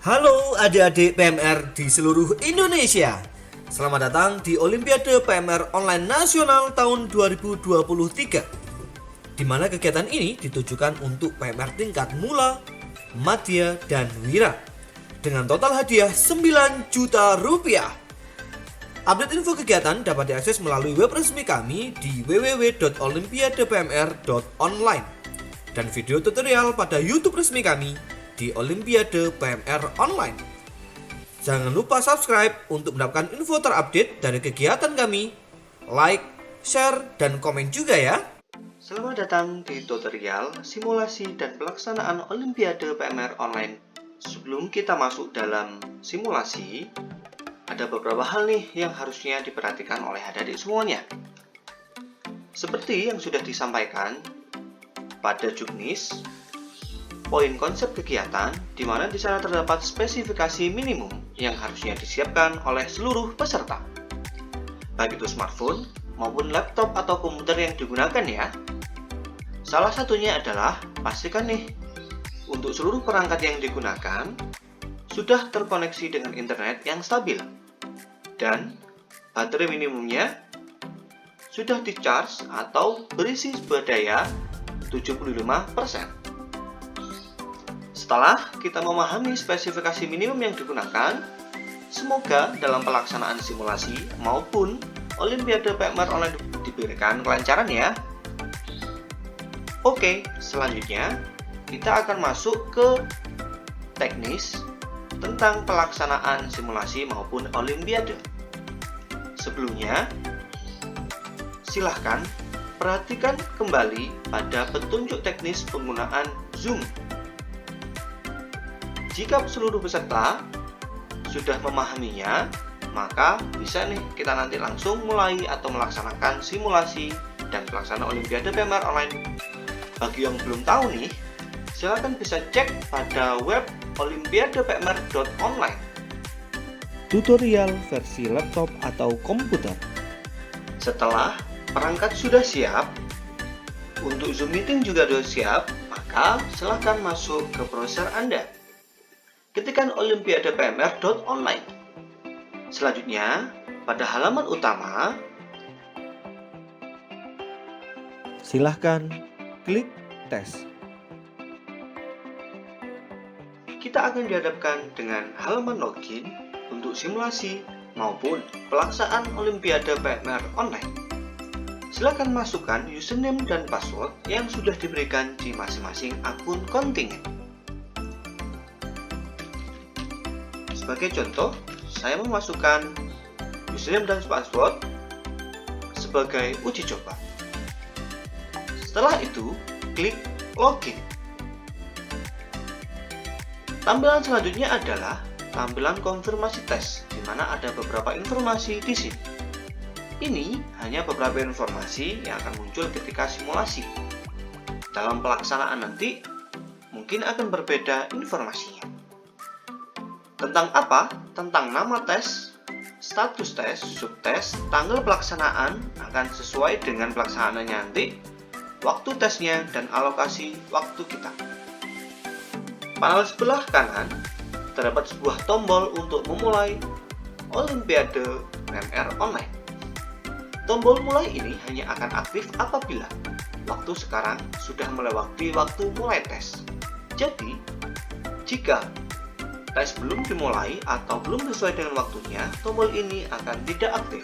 Halo adik-adik PMR di seluruh Indonesia. Selamat datang di Olimpiade PMR Online Nasional tahun 2023, di mana kegiatan ini ditujukan untuk PMR tingkat mula, madya, dan wira dengan total hadiah 9 juta rupiah. Update info kegiatan dapat diakses melalui web resmi kami di www.olimpiadepmr.online dan video tutorial pada YouTube resmi kami di Olimpiade PMR Online. Jangan lupa subscribe untuk mendapatkan info terupdate dari kegiatan kami. Like, share, dan komen juga ya. Selamat datang di tutorial simulasi dan pelaksanaan Olimpiade PMR Online. Sebelum kita masuk dalam simulasi, ada beberapa hal nih yang harusnya diperhatikan oleh adik-adik semuanya. Seperti yang sudah disampaikan pada juknis, poin konsep kegiatan, di mana di sana terdapat spesifikasi minimum yang harusnya disiapkan oleh seluruh peserta, baik itu smartphone maupun laptop atau komputer yang digunakan ya. Salah satunya adalah pastikan nih, untuk seluruh perangkat yang digunakan sudah terkoneksi dengan internet yang stabil dan baterai minimumnya sudah di-charge atau berisi berdaya 75%. Setelah kita memahami spesifikasi minimum yang digunakan, semoga dalam pelaksanaan simulasi maupun Olimpiade PMR Online diberikan kelancaran ya. Oke, selanjutnya kita akan masuk ke teknis tentang pelaksanaan simulasi maupun Olimpiade. Sebelumnya, silahkan perhatikan kembali pada petunjuk teknis penggunaan Zoom. Jika seluruh peserta sudah memahaminya, maka bisa nih kita nanti langsung mulai atau melaksanakan simulasi dan pelaksanaan Olimpiade PMR Online. Bagi yang belum tahu nih, silakan bisa cek pada web olimpiadepmr.online. Tutorial versi laptop atau komputer. Setelah perangkat sudah siap, untuk Zoom meeting juga sudah siap, maka silakan masuk ke browser Anda. Ketikkan olimpiadepmr.online. Selanjutnya, pada halaman utama, silahkan klik tes. Kita akan dihadapkan dengan halaman login untuk simulasi maupun pelaksanaan Olimpiade PMR Online. Silakan masukkan username dan password yang sudah diberikan di masing-masing akun kontingen. Sebagai contoh, saya memasukkan username dan password sebagai uji coba. Setelah itu, klik login. Tampilan selanjutnya adalah tampilan konfirmasi tes, di mana ada beberapa informasi di sini. Ini hanya beberapa informasi yang akan muncul ketika simulasi. Dalam pelaksanaan nanti, mungkin akan berbeda informasinya. Tentang apa? Tentang nama tes, status tes, subtes, tanggal pelaksanaan akan sesuai dengan pelaksanaannya nanti, waktu tesnya, dan alokasi waktu kita. Panel sebelah kanan terdapat sebuah tombol untuk memulai Olimpiade PMR Online. Tombol mulai ini hanya akan aktif apabila waktu sekarang sudah melewati waktu mulai tes. Jadi, jika tes belum dimulai atau belum sesuai dengan waktunya, tombol ini akan tidak aktif.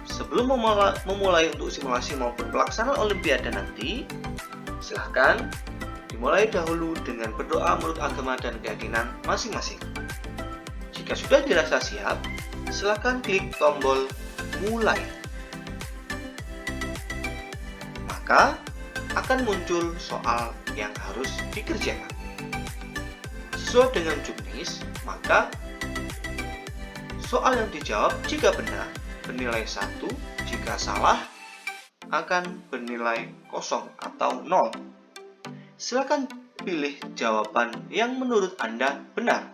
Sebelum memulai untuk simulasi maupun pelaksanaan Olimpiade nanti, silahkan dimulai dahulu dengan berdoa menurut agama dan keyakinan masing-masing. Jika sudah dirasa siap, silahkan klik tombol mulai. Maka akan muncul soal yang harus dikerjakan. Sesuai dengan juknis, maka soal yang dijawab jika benar bernilai 1, jika salah akan bernilai 0 atau 0. Silakan pilih jawaban yang menurut Anda benar.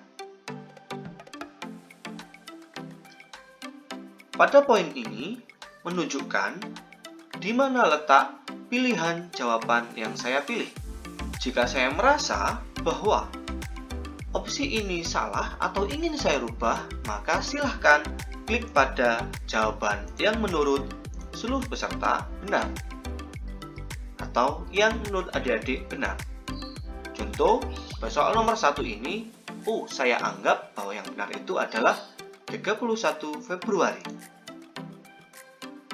Pada poin ini menunjukkan di mana letak pilihan jawaban yang saya pilih. Jika saya merasa bahwa opsi ini salah atau ingin saya rubah, maka silahkan klik pada jawaban yang menurut seluruh peserta benar atau yang menurut adik-adik benar. Contoh, pada soal nomor 1 ini, saya anggap bahwa yang benar itu adalah 31 Februari.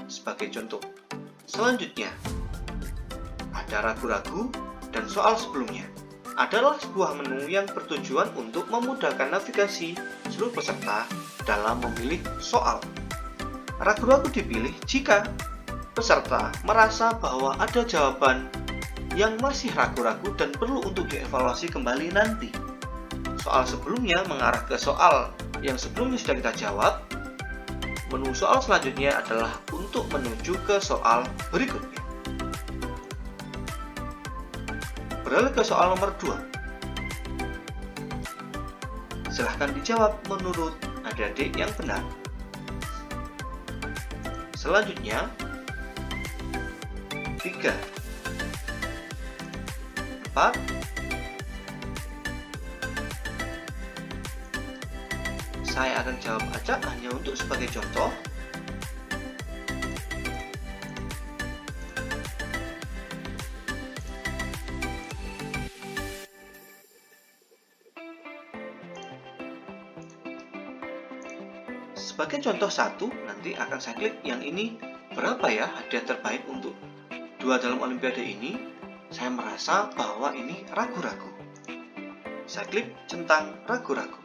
Sebagai contoh. Selanjutnya, ada ragu-ragu dan soal sebelumnya adalah sebuah menu yang bertujuan untuk memudahkan navigasi seluruh peserta dalam memilih soal. Ragu-ragu dipilih jika peserta merasa bahwa ada jawaban yang masih ragu-ragu dan perlu untuk dievaluasi kembali nanti. Soal sebelumnya mengarah ke soal yang sebelumnya sudah kita jawab. Menu soal selanjutnya adalah untuk menuju ke soal berikutnya. Beralih ke soal nomor 2. Silahkan dijawab menurut adik-adik yang benar. Selanjutnya, 3, 4, 5. Saya akan jawab acak hanya untuk sebagai contoh. Sebagai contoh 1, nanti akan saya klik yang ini, berapa ya hadiah terbaik untuk 2 dalam olimpiade ini. Saya merasa bahwa ini ragu-ragu. Saya klik centang ragu-ragu.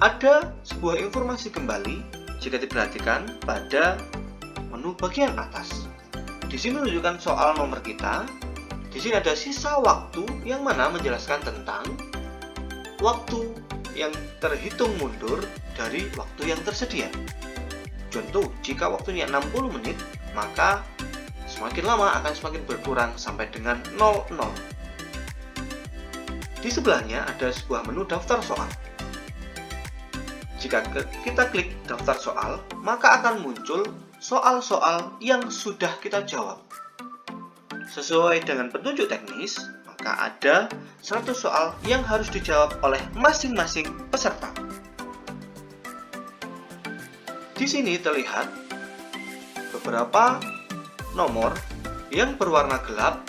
Ada sebuah informasi kembali jika diperhatikan pada menu bagian atas. Di sini menunjukkan soal nomor kita. Di sini ada sisa waktu yang mana menjelaskan tentang waktu yang terhitung mundur dari waktu yang tersedia. Contoh, jika waktunya 60 menit, maka semakin lama akan semakin berkurang sampai dengan 00. Di sebelahnya ada sebuah menu daftar soal. Jika kita klik daftar soal, maka akan muncul soal-soal yang sudah kita jawab. Sesuai dengan petunjuk teknis, maka ada 100 soal yang harus dijawab oleh masing-masing peserta. Di sini terlihat beberapa nomor yang berwarna gelap,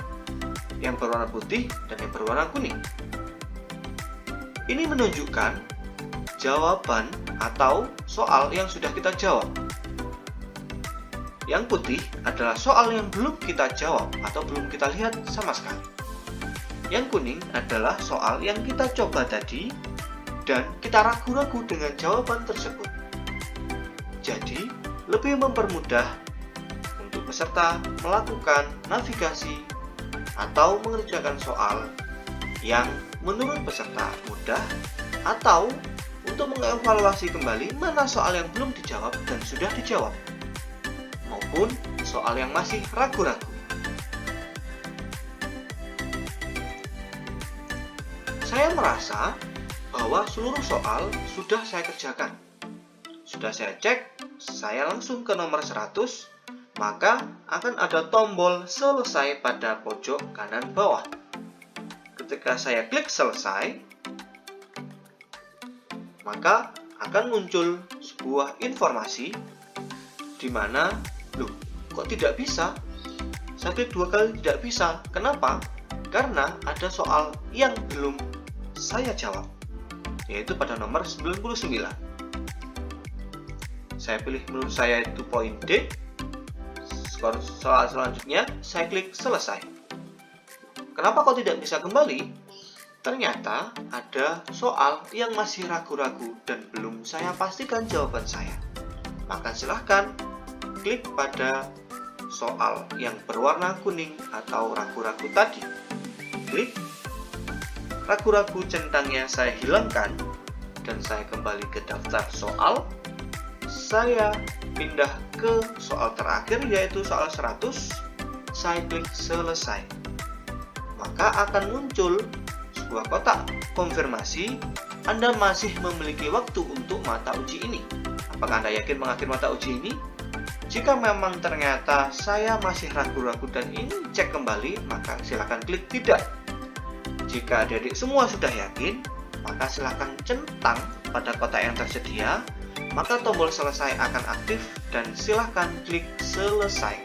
yang berwarna putih, dan yang berwarna kuning. Ini menunjukkan jawaban atau soal yang sudah kita jawab. Yang putih adalah soal yang belum kita jawab atau belum kita lihat sama sekali. Yang kuning adalah soal yang kita coba tadi dan kita ragu-ragu dengan jawaban tersebut. Jadi, lebih mempermudah untuk peserta melakukan navigasi atau mengerjakan soal yang menurut peserta mudah, atau untuk mengevaluasi kembali mana soal yang belum dijawab dan sudah dijawab, maupun soal yang masih ragu-ragu. Saya merasa bahwa seluruh soal sudah saya kerjakan. Sudah saya cek, saya langsung ke nomor 100, maka akan ada tombol selesai pada pojok kanan bawah. Ketika saya klik selesai, maka akan muncul sebuah informasi di mana, kok tidak bisa? Saya klik 2 kali tidak bisa. Kenapa? Karena ada soal yang belum saya jawab, yaitu pada nomor 99. Saya pilih menurut saya itu poin D. Skor soal selanjutnya, saya klik selesai. Kenapa kok tidak bisa kembali? Ternyata ada soal yang masih ragu-ragu dan belum saya pastikan jawaban saya. Maka silahkan klik pada soal yang berwarna kuning atau ragu-ragu tadi. Klik ragu-ragu centangnya saya hilangkan dan saya kembali ke daftar soal. Saya pindah ke soal terakhir, yaitu soal 100. Saya klik selesai. Maka akan muncul sebuah kotak konfirmasi Anda masih memiliki waktu untuk mata uji ini. Apakah Anda yakin mengakhiri mata uji ini? Jika memang ternyata saya masih ragu-ragu dan ingin cek kembali, maka silakan klik tidak. Jika adik-adik semua sudah yakin, maka silakan centang pada kotak yang tersedia, maka tombol selesai akan aktif dan silakan klik selesai.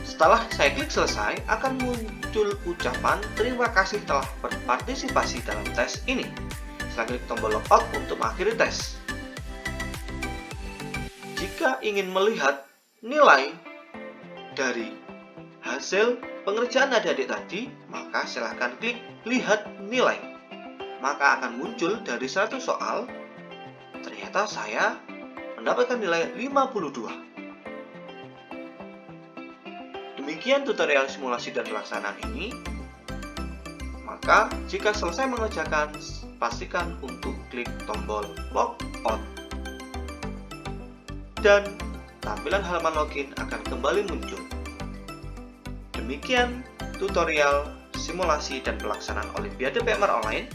Setelah saya klik selesai, akan muncul ucapan terima kasih telah berpartisipasi dalam tes ini. Silakan klik tombol logout untuk mengakhiri tes. Jika ingin melihat nilai dari hasil pengerjaan adik-adik tadi, maka silahkan klik lihat nilai. Maka akan muncul dari 100 soal, ternyata saya mendapatkan nilai 52. Demikian tutorial simulasi dan pelaksanaan ini. Maka jika selesai mengerjakan, pastikan untuk klik tombol logout. Dan tampilan halaman login akan kembali muncul. Demikian tutorial simulasi dan pelaksanaan Olimpiade PMR Online.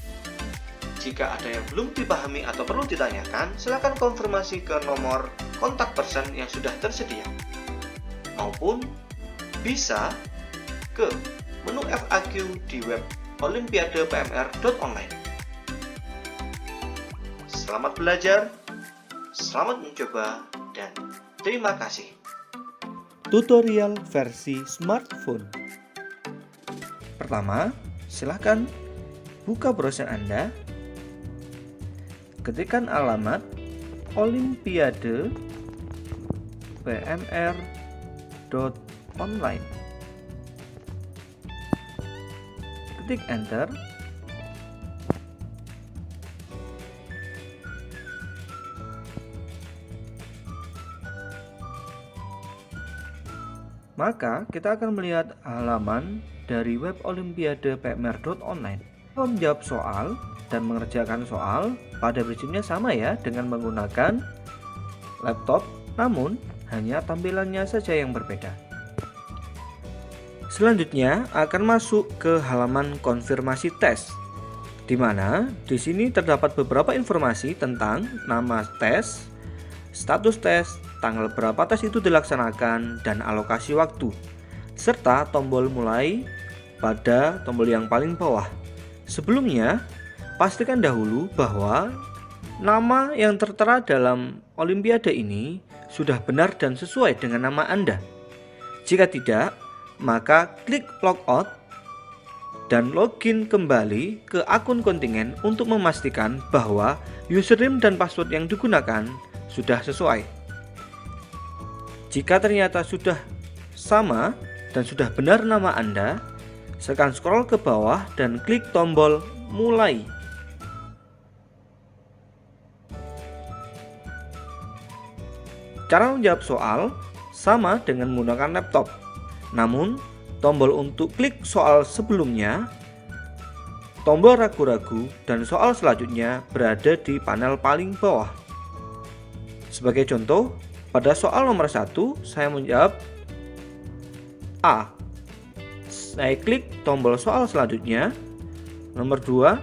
Jika ada yang belum dipahami atau perlu ditanyakan, silakan konfirmasi ke nomor kontak person yang sudah tersedia. Maupun bisa ke menu FAQ di web olimpiadepmr.online. Selamat belajar, selamat mencoba, dan terima kasih. Tutorial versi smartphone. Pertama, silahkan buka browser Anda. Ketikkan alamat olimpiadepmr.online. Ketik enter. Maka kita akan melihat halaman dari web olimpiadepmr.online. Menjawab soal dan mengerjakan soal pada prinsipnya sama ya dengan menggunakan laptop, namun hanya tampilannya saja yang berbeda. Selanjutnya akan masuk ke halaman konfirmasi tes, di mana di sini terdapat beberapa informasi tentang nama tes, status tes, tanggal berapa tes itu dilaksanakan, dan alokasi waktu, serta tombol mulai pada tombol yang paling bawah. Sebelumnya, pastikan dahulu bahwa nama yang tertera dalam Olimpiade ini sudah benar dan sesuai dengan nama Anda. Jika tidak, maka klik logout dan login kembali ke akun kontingen untuk memastikan bahwa username dan password yang digunakan sudah sesuai. Jika ternyata sudah sama dan sudah benar nama Anda, silakan scroll ke bawah dan klik tombol mulai. Cara menjawab soal sama dengan menggunakan laptop. Namun, tombol untuk klik soal sebelumnya, tombol ragu-ragu, dan soal selanjutnya berada di panel paling bawah. Sebagai contoh, pada soal nomor 1, saya menjawab A. Saya klik tombol soal selanjutnya. Nomor 2,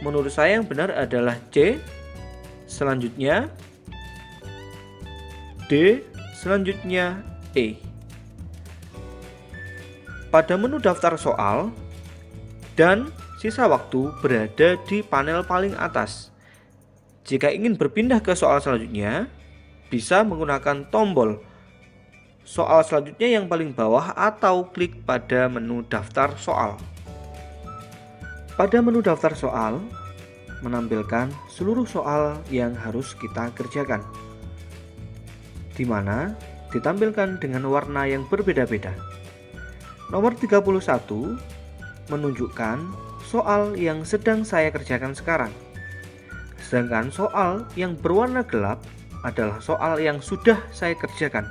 menurut saya yang benar adalah C. Selanjutnya D. Selanjutnya E. Pada menu daftar soal dan sisa waktu berada di panel paling atas. Jika ingin berpindah ke soal selanjutnya, bisa menggunakan tombol soal selanjutnya yang paling bawah atau klik pada menu daftar soal. Pada menu daftar soal, menampilkan seluruh soal yang harus kita kerjakan, di mana ditampilkan dengan warna yang berbeda-beda. Nomor 31 menunjukkan soal yang sedang saya kerjakan sekarang. Sedangkan soal yang berwarna gelap adalah soal yang sudah saya kerjakan.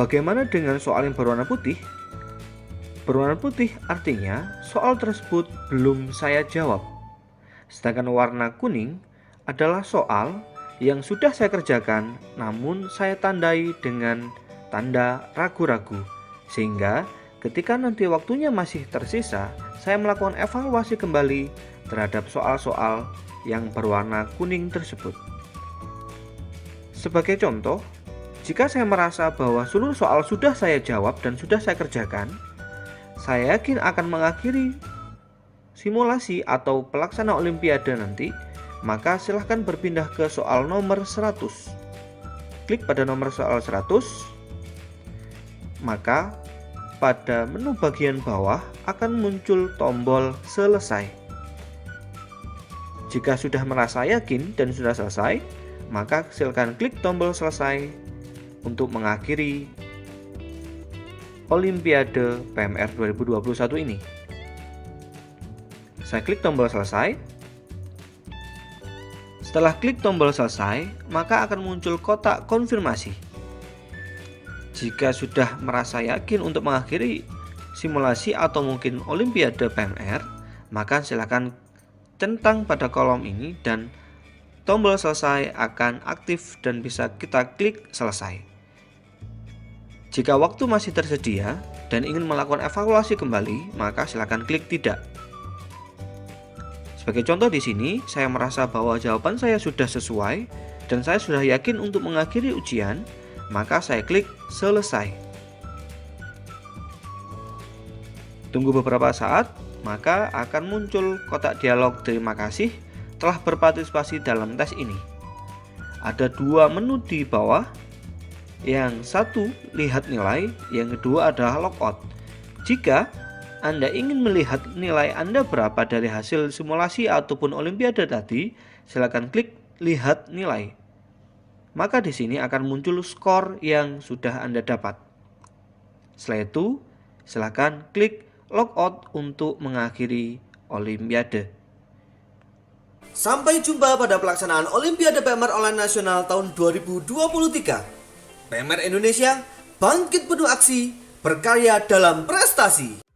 Bagaimana dengan soal yang berwarna putih? Berwarna putih artinya soal tersebut belum saya jawab. Sedangkan warna kuning adalah soal yang sudah saya kerjakan namun saya tandai dengan tanda ragu-ragu, sehingga ketika nanti waktunya masih tersisa, saya melakukan evaluasi kembali terhadap soal-soal yang berwarna kuning tersebut. Sebagai contoh, jika saya merasa bahwa seluruh soal sudah saya jawab dan sudah saya kerjakan, saya yakin akan mengakhiri simulasi atau pelaksana olimpiade nanti, maka silahkan berpindah ke soal nomor 100. Klik pada nomor soal 100, maka pada menu bagian bawah akan muncul tombol selesai. Jika sudah merasa yakin dan sudah selesai, maka silakan klik tombol selesai untuk mengakhiri Olimpiade PMR 2021 ini. Saya klik tombol selesai. Setelah klik tombol selesai, maka akan muncul kotak konfirmasi. Jika sudah merasa yakin untuk mengakhiri simulasi atau mungkin Olimpiade PMR, maka silakan centang pada kolom ini dan tombol selesai akan aktif dan bisa kita klik selesai. Jika waktu masih tersedia dan ingin melakukan evaluasi kembali, maka silakan klik tidak. Sebagai contoh di sini, saya merasa bahwa jawaban saya sudah sesuai dan saya sudah yakin untuk mengakhiri ujian, maka saya klik selesai. Tunggu beberapa saat, maka akan muncul kotak dialog terima kasih telah berpartisipasi dalam tes ini. Ada dua menu di bawah. Yang satu lihat nilai, yang kedua adalah logout. Jika Anda ingin melihat nilai Anda berapa dari hasil simulasi ataupun olimpiade tadi, silakan klik lihat nilai. Maka di sini akan muncul skor yang sudah Anda dapat. Setelah itu, silakan klik logout untuk mengakhiri olimpiade. Sampai jumpa pada pelaksanaan Olimpiade PMR Online Nasional tahun 2023. PMR Indonesia bangkit penuh aksi, berkarya dalam prestasi.